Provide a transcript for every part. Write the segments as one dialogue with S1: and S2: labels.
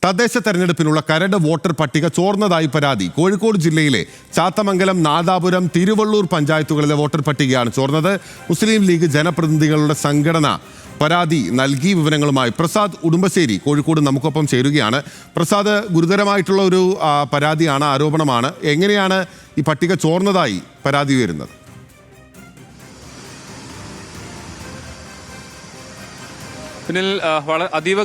S1: തദ്ദേശ തെരഞ്ഞെടുപ്പിനുള്ള കരട് വോട്ടർ പട്ടിക ചോർന്നതായി പരാതി. കോഴിക്കോട് ജില്ലയിലെ ചാത്തമംഗലം, നാദാപുരം, തിരുവള്ളൂർ പഞ്ചായത്തുകളിലെ വോട്ടർ പട്ടികയാണ് ചോർന്നത്. മുസ്ലിം ലീഗ് ജനപ്രതിനിധികളുടെ സംഘടന പരാതി നൽകി. വിവരങ്ങളുമായി പ്രസാദ് ഉടുമ്പശ്ശേരി കോഴിക്കോട് നമുക്കൊപ്പം ചേരുകയാണ്. പ്രസാദ്, ഗുരുതരമായിട്ടുള്ള ഒരു പരാതിയാണ്, ആരോപണമാണ്. എങ്ങനെയാണ് ഈ പട്ടിക ചോർന്നതായി പരാതി ഉയരുന്നത്?
S2: പിന്നിൽ വളരെ അതീവ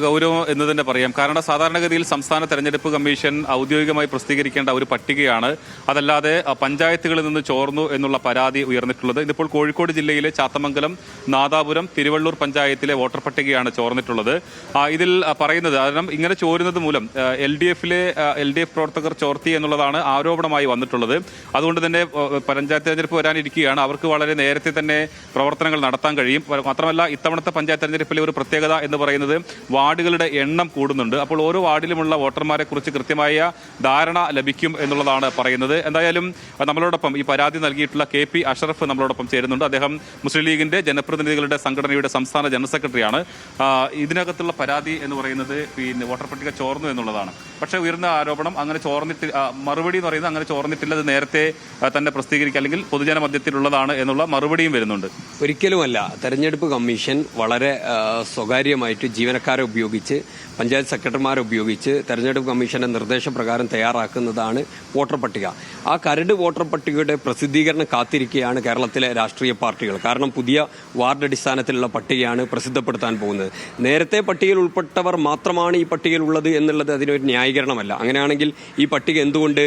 S2: ഗൗരവം എന്ന് തന്നെ പറയാം. കാരണം സാധാരണഗതിയിൽ സംസ്ഥാന തെരഞ്ഞെടുപ്പ് കമ്മീഷൻ ഔദ്യോഗികമായി പ്രസിദ്ധീകരിക്കേണ്ട ഒരു പട്ടികയാണ്. അതല്ലാതെ പഞ്ചായത്തുകളിൽ നിന്ന് ചോർന്നു എന്നുള്ള പരാതി ഉയർന്നിട്ടുള്ളത്. ഇതിപ്പോൾ കോഴിക്കോട് ജില്ലയിലെ ചാത്തമംഗലം, നാദാപുരം, തിരുവള്ളൂർ പഞ്ചായത്തിലെ വോട്ടർ പട്ടികയാണ് ചോർന്നിട്ടുള്ളത്. ഇതിൽ പറയുന്നത്, കാരണം ഇങ്ങനെ ചോരുന്നത് മൂലം LDF പ്രവർത്തകർ ചോർത്തി എന്നുള്ളതാണ് ആരോപണമായി വന്നിട്ടുള്ളത്. അതുകൊണ്ട് തന്നെ പഞ്ചായത്ത് തെരഞ്ഞെടുപ്പ് വരാനിരിക്കുകയാണ്. അവർക്ക് വളരെ നേരത്തെ തന്നെ പ്രവർത്തനങ്ങൾ നടത്താൻ കഴിയും. മാത്രമല്ല, ഇത്തവണത്തെ പഞ്ചായത്ത് തെരഞ്ഞെടുപ്പ് ഒരു പ്രത്യേകത എന്ന് പറയുന്നത് വാർഡുകളുടെ എണ്ണം കൂടുന്നുണ്ട്. അപ്പോൾ ഓരോ വാർഡിലുമുള്ള വോട്ടർമാരെ കുറിച്ച് കൃത്യമായ ധാരണ ലഭിക്കും എന്നുള്ളതാണ് പറയുന്നത്. എന്തായാലും നമ്മളോടൊപ്പം ഈ പരാതി നൽകിയിട്ടുള്ള KP അഷറഫ് നമ്മളോടൊപ്പം ചേരുന്നുണ്ട്. അദ്ദേഹം മുസ്ലിം ലീഗിന്റെ ജനപ്രതിനിധികളുടെ സംഘടനയുടെ സംസ്ഥാന ജനറൽ സെക്രട്ടറിയാണ്. ഇതിനകത്തുള്ള പരാതി എന്ന് പറയുന്നത് പിന്നെ വോട്ടർ പട്ടിക ചോർന്നു എന്നുള്ളതാണ്. പക്ഷേ ഉയർന്ന ആരോപണം അങ്ങനെ മറുപടി എന്ന് പറയുന്നത് അങ്ങനെ ചോർന്നിട്ടില്ല, അത് നേരത്തെ തന്നെ പ്രസിദ്ധീകരിക്കുക അല്ലെങ്കിൽ പൊതുജന മധ്യത്തിലുള്ളതാണ് എന്നുള്ള മറുപടിയും വരുന്നുണ്ട്.
S3: ഒരിക്കലുമല്ല. തെരഞ്ഞെടുപ്പ് കമ്മീഷൻ വളരെ സ്വകാര്യമായിട്ട് ജീവനക്കാരെ ഉപയോഗിച്ച്, പഞ്ചായത്ത് സെക്രട്ടറിമാരെ ഉപയോഗിച്ച് തെരഞ്ഞെടുപ്പ് കമ്മീഷന്റെ നിർദ്ദേശപ്രകാരം തയ്യാറാക്കുന്നതാണ് വോട്ടർ പട്ടിക. ആ കരട് വോട്ടർ പട്ടികയുടെ പ്രസിദ്ധീകരണം കാത്തിരിക്കുകയാണ് കേരളത്തിലെ രാഷ്ട്രീയ പാർട്ടികൾ. കാരണം പുതിയ വാർഡ് അടിസ്ഥാനത്തിലുള്ള പട്ടികയാണ് പ്രസിദ്ധപ്പെടുത്താൻ പോകുന്നത്. നേരത്തെ പട്ടികയിൽ ഉൾപ്പെട്ടവർ മാത്രമാണ് ഈ പട്ടികയിൽ ഉള്ളത് എന്നുള്ളത് അതിനൊരു ന്യായീകരണമല്ല. അങ്ങനെയാണെങ്കിൽ ഈ പട്ടിക എന്തുകൊണ്ട്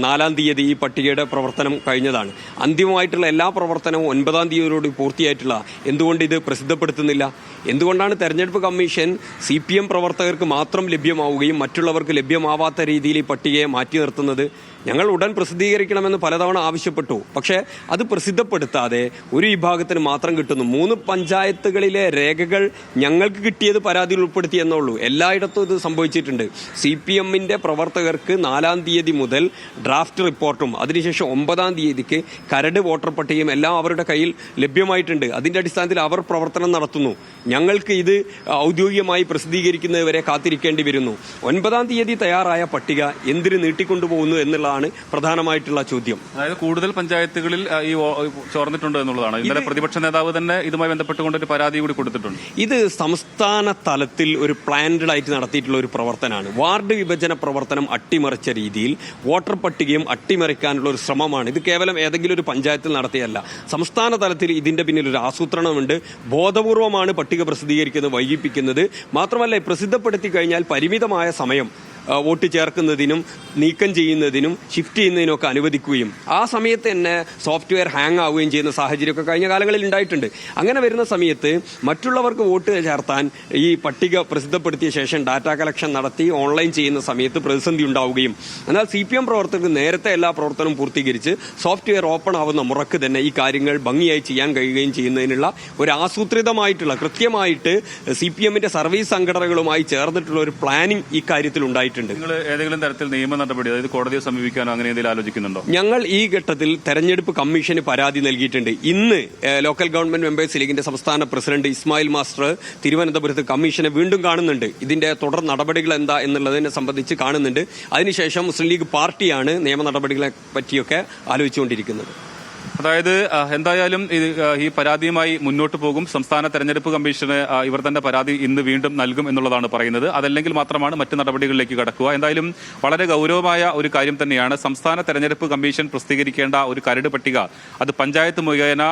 S3: 4-ാം തീയതി ഈ പട്ടികയുടെ പ്രവർത്തനം കഴിഞ്ഞതാണ്? അന്തിമമായിട്ടുള്ള എല്ലാ പ്രവർത്തനവും 9-ാം തീയതിയോട് പൂർത്തിയായിട്ടുള്ള എന്തുകൊണ്ട് ഇത് പ്രസിദ്ധപ്പെടുത്തുന്നില്ല? എന്തുകൊണ്ടാണ് തെരഞ്ഞെടുപ്പ് കമ്മീഷൻ CPM പ്രവർത്തകർക്ക് മാത്രം ലഭ്യമാവുകയും മറ്റുള്ളവർക്ക് ലഭ്യമാവാത്ത രീതിയിൽ ഈ പട്ടികയെ മാറ്റി നിർത്തുന്നത്? ഞങ്ങൾ ഉടൻ പ്രസിദ്ധീകരിക്കണമെന്ന് പലതവണ ആവശ്യപ്പെട്ടു. പക്ഷേ അത് പ്രസിദ്ധപ്പെടുത്താതെ ഒരു വിഭാഗത്തിന് മാത്രം കിട്ടുന്നു. 3 പഞ്ചായത്തുകളിലെ രേഖകൾ ഞങ്ങൾക്ക് കിട്ടിയത് പരാതിയിൽ ഉൾപ്പെടുത്തി എന്നുള്ളൂ. എല്ലായിടത്തും ഇത് സംഭവിച്ചിട്ടുണ്ട്. CPMന്റെ പ്രവർത്തകർക്ക് 4-ാം തീയതി മുതൽ ഡ്രാഫ്റ്റ് റിപ്പോർട്ടും അതിനുശേഷം 9-ാം തീയതിക്ക് കരട് വോട്ടർ പട്ടികയും എല്ലാം അവരുടെ കയ്യിൽ ലഭ്യമായിട്ടുണ്ട്. അതിന്റെ അടിസ്ഥാനത്തിൽ അവർ പ്രവർത്തനം നടത്തുന്നു. ഞങ്ങൾക്ക് ഇത് ഔദ്യോഗികമായി പ്രസിദ്ധീകരിക്കുന്നതുവരെ കാത്തിരിക്കേണ്ടി വരുന്നു. 9-ാം തീയതി തയ്യാറായ പട്ടിക എന്തിന് നീട്ടിക്കൊണ്ടുപോകുന്നു എന്നുള്ള പ്രധാനമായിട്ടുള്ള ചോദ്യം.
S2: അതായത് കൂടുതൽ പഞ്ചായത്തുകളിൽ ഈ ചോർന്നിട്ടുണ്ട് എന്നുള്ളതാണ്. ഇന്നലെ പ്രതിപക്ഷ നേതാവ് തന്നെ ഇതുമായി ബന്ധപ്പെട്ടുകൊണ്ട് ഒരു പരാതി കൂടി കൊടുത്തിട്ടുണ്ട്.
S3: ഇത് സംസ്ഥാന തലത്തിൽ ഒരു പ്ലാൻഡ് ആയിട്ട് നടത്തിയിട്ടുള്ള ഒരു പ്രവർത്തനമാണ്. വാർഡ് വിഭജന പ്രവർത്തനം അട്ടിമറിച്ച രീതിയിൽ വോട്ടർ പട്ടികയും അട്ടിമറിക്കാനുള്ള ഒരു ശ്രമമാണ്. ഇത് കേവലം ഏതെങ്കിലും ഒരു പഞ്ചായത്തിൽ നടത്തിയല്ല. സംസ്ഥാന തലത്തിൽ ഇതിന്റെ പിന്നിൽ ഒരു ആസൂത്രണമുണ്ട്. ബോധപൂർവമാണ് പട്ടിക പ്രസിദ്ധീകരിക്കുന്നത്, വൈകിപ്പിക്കുന്നത്. മാത്രമല്ല, പ്രസിദ്ധപ്പെടുത്തി കഴിഞ്ഞാൽ പരിമിതമായ സമയം വോട്ട് ചേർക്കുന്നതിനും നീക്കം ചെയ്യുന്നതിനും ഷിഫ്റ്റ് ചെയ്യുന്നതിനും ഒക്കെ അനുവദിക്കുകയും ആ സമയത്ത് തന്നെ സോഫ്റ്റ്വെയർ ഹാങ് ആവുകയും ചെയ്യുന്ന സാഹചര്യമൊക്കെ കഴിഞ്ഞ കാലങ്ങളിൽ ഉണ്ടായിട്ടുണ്ട്. അങ്ങനെ വരുന്ന സമയത്ത് മറ്റുള്ളവർക്ക് വോട്ട് ചേർത്താൻ ഈ പട്ടിക പ്രസിദ്ധപ്പെടുത്തിയ ശേഷം ഡാറ്റ കളക്ഷൻ നടത്തി ഓൺലൈൻ ചെയ്യുന്ന സമയത്ത് പ്രതിസന്ധി ഉണ്ടാവുകയും, എന്നാൽ CPM പ്രവർത്തകർക്ക് നേരത്തെ എല്ലാ പ്രവർത്തനവും പൂർത്തീകരിച്ച് സോഫ്റ്റ്വെയർ ഓപ്പൺ ആവുന്ന മുറക്ക് തന്നെ ഈ കാര്യങ്ങൾ ഭംഗിയായി ചെയ്യാൻ കഴിയുകയും ചെയ്യുന്നതിനുള്ള ഒരു ആസൂത്രിതമായിട്ടുള്ള, കൃത്യമായിട്ട് CPMന്റെ സർവീസ് സംഘടനകളുമായി ചേർന്നിട്ടുള്ള ഒരു പ്ലാനിംഗ് ഈ കാര്യത്തിൽ ഉണ്ടായിട്ടുണ്ട്.
S2: നിങ്ങൾ ഏതെങ്കിലും തരത്തിൽ നിയമ നടപടി, അതായത് കോടതിയെ സമീപിക്കാനോ അങ്ങനെ എന്തെങ്കിലും ആലോചിക്കുന്നുണ്ടോ?
S3: ഞങ്ങൾ ഈ ഘട്ടത്തിൽ തെരഞ്ഞെടുപ്പ് കമ്മീഷന് പരാതി നൽകിയിട്ടുണ്ട്. ഇന്ന് ലോക്കൽ ഗവൺമെന്റ് മെമ്പേഴ്സ് ലീഗിന്റെ സംസ്ഥാന പ്രസിഡന്റ് ഇസ്മായിൽ മാസ്റ്റർ തിരുവനന്തപുരത്ത് കമ്മീഷനെ വീണ്ടും കാണുന്നുണ്ട്. ഇതിന്റെ തുടർ നടപടികൾ എന്താ എന്നുള്ളതിനെ സംബന്ധിച്ച് കാണുന്നുണ്ട്. അതിനുശേഷം മുസ്ലിം ലീഗ് പാർട്ടിയാണ് നിയമ നടപടികളെ പറ്റിയൊക്കെ ആലോചിച്ചുകൊണ്ടിരിക്കുന്നത്.
S2: അതായത് എന്തായാലും ഈ പരാതിയുമായി മുന്നോട്ട് പോകും. സംസ്ഥാന തെരഞ്ഞെടുപ്പ് കമ്മീഷന് ഇവർ തന്നെ പരാതി ഇന്ന് വീണ്ടും നൽകും എന്നുള്ളതാണ് പറയുന്നത്. അതല്ലെങ്കിൽ മാത്രമാണ് മറ്റ് നടപടികളിലേക്ക് കടക്കുക. എന്തായാലും വളരെ ഗൗരവമായ ഒരു കാര്യം തന്നെയാണ്. സംസ്ഥാന തെരഞ്ഞെടുപ്പ് കമ്മീഷൻ പ്രസിദ്ധീകരിക്കേണ്ട ഒരു കരട് പട്ടിക അത് പഞ്ചായത്ത് മുഖേന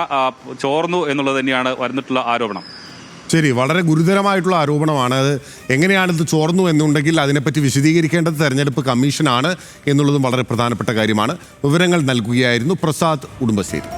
S2: ചോർന്നു എന്നുള്ളത് തന്നെയാണ് വരുന്നിട്ടുള്ള ആരോപണം.
S1: ശരി, വളരെ ഗുരുതരമായിട്ടുള്ള ആരോപണമാണ്. അത് എങ്ങനെയാണിത് ചോർന്നു എന്നുണ്ടെങ്കിൽ അതിനെപ്പറ്റി വിശദീകരിക്കേണ്ടത് തെരഞ്ഞെടുപ്പ് കമ്മീഷനാണ് എന്നുള്ളതും വളരെ പ്രധാനപ്പെട്ട കാര്യമാണ്. വിവരങ്ങൾ നൽകുകയായിരുന്നു പ്രസാദ് ഉടുമ്പശ്ശേരി.